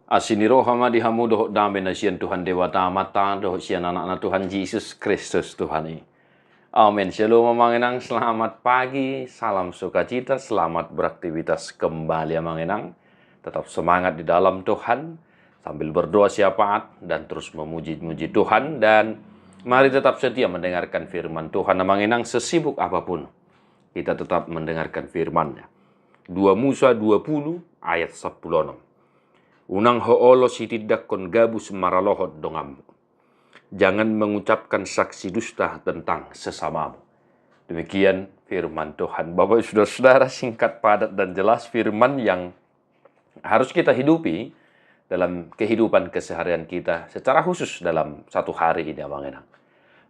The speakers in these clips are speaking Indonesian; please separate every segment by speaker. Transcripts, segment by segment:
Speaker 1: Asini roh hama dihamu doh dame na sian Tuhan Dewa Tamata doh sian anak-anak Tuhan Yesus Kristus Tuhan ini. Amin. Shalom mangenang, selamat pagi, salam sukacita, selamat beraktivitas kembali mangenang. Tetap semangat di dalam Tuhan, sambil berdoa syafaat dan terus memuji-muji Tuhan, dan mari tetap setia mendengarkan firman Tuhan mangenang sesibuk apapun. Kita tetap mendengarkan firman-Nya. 2 Musa 20 ayat 10. Unang hoolo sitidak kon gabus maralohot dongamu. Jangan mengucapkan saksi dusta tentang sesamamu. Demikian firman Tuhan. Bapak saudara, singkat, padat, dan jelas firman yang harus kita hidupi dalam kehidupan keseharian kita, secara khusus dalam satu hari ini.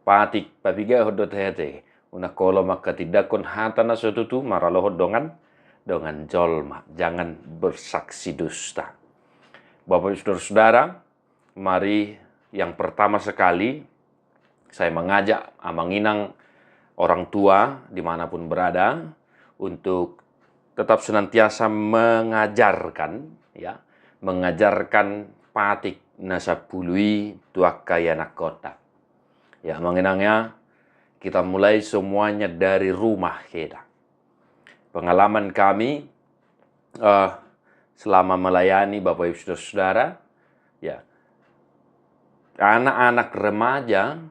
Speaker 1: Patik pabiga hodot hete. Una kolo maka tidak kon hatana sotutu maralohot dongan jolma. Jangan bersaksi dusta. Bapak saudara, mari yang pertama sekali saya mengajak amanginang orang tua dimanapun berada untuk tetap senantiasa mengajarkan patik nasapului tuakayana kota. Ya, mengenangnya kita mulai semuanya dari rumah kita. Pengalaman kami selama melayani Bapak Ibu Saudara, ya, anak-anak remaja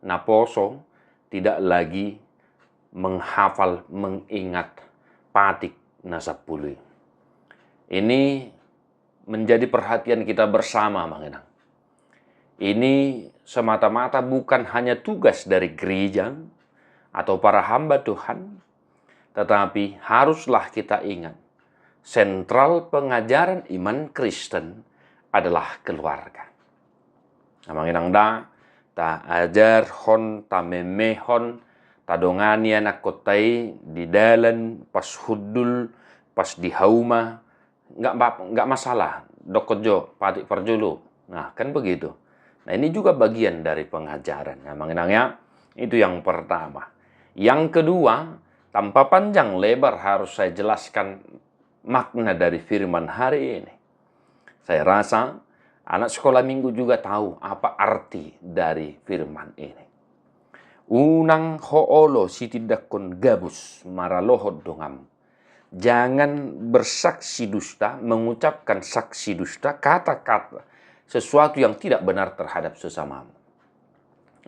Speaker 1: naposo tidak lagi menghafal, mengingat patik nasapului. Ini menjadi perhatian kita bersama, mengenang. Ini semata-mata bukan hanya tugas dari gereja atau para hamba Tuhan, tetapi haruslah kita ingat, sentral pengajaran iman Kristen adalah keluarga. Amanginang ta ajar hon, ta memehon, ta dongani anak kotai di dalan, pas hudul, pas di hauma, nggak masalah, dokojo, patik perjulu. Nah, kan begitu. Nah, ini juga bagian dari pengajaran. Amanginangnya, itu yang pertama. Yang kedua, tanpa panjang lebar harus saya jelaskan makna dari firman hari ini. Saya rasa anak sekolah minggu juga tahu apa arti dari firman ini. Unang hoolo sitidakon gabus maralohot dongam. Jangan bersaksi dusta, mengucapkan saksi dusta, kata-kata sesuatu yang tidak benar terhadap sesamamu.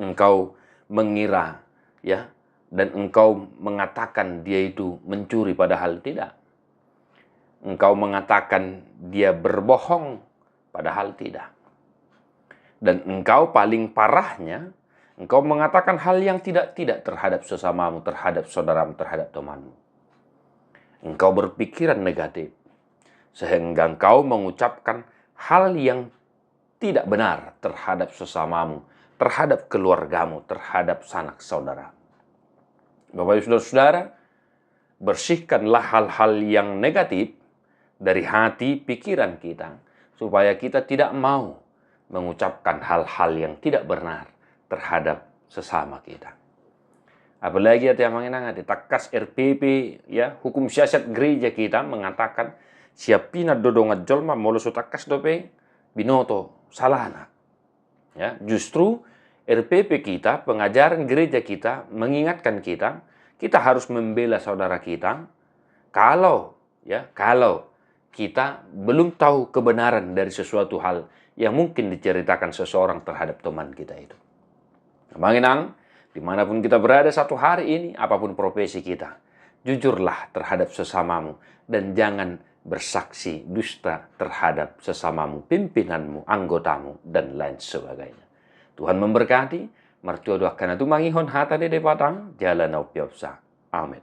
Speaker 1: Engkau mengira, ya, dan engkau mengatakan dia itu mencuri padahal tidak. Engkau mengatakan dia berbohong, padahal tidak. Dan engkau paling parahnya, engkau mengatakan hal yang tidak terhadap sesamamu, terhadap saudaramu, terhadap temanmu. Engkau berpikiran negatif, sehingga engkau mengucapkan hal yang tidak benar terhadap sesamamu, terhadap keluargamu, terhadap sanak saudara. Bapak Ibu Saudara, bersihkanlah hal-hal yang negatif dari hati pikiran kita, supaya kita tidak mau mengucapkan hal-hal yang tidak benar terhadap sesama kita. Apalagi yang mengenang takas RPP, ya, hukum siasat gereja kita mengatakan siapina dodongat jolma moloso takas dope binoto salana. Ya, justru RPP kita, pengajaran gereja kita mengingatkan kita harus membela saudara kita kalau kita belum tahu kebenaran dari sesuatu hal yang mungkin diceritakan seseorang terhadap teman kita itu. Manginang, dimanapun kita berada satu hari ini, apapun profesi kita, jujurlah terhadap sesamamu dan jangan bersaksi dusta terhadap sesamamu, pimpinanmu, anggotamu, dan lain sebagainya. Tuhan memberkati, mertua doakan itu mangihon hata de patang, jalan au piopsa. Amin.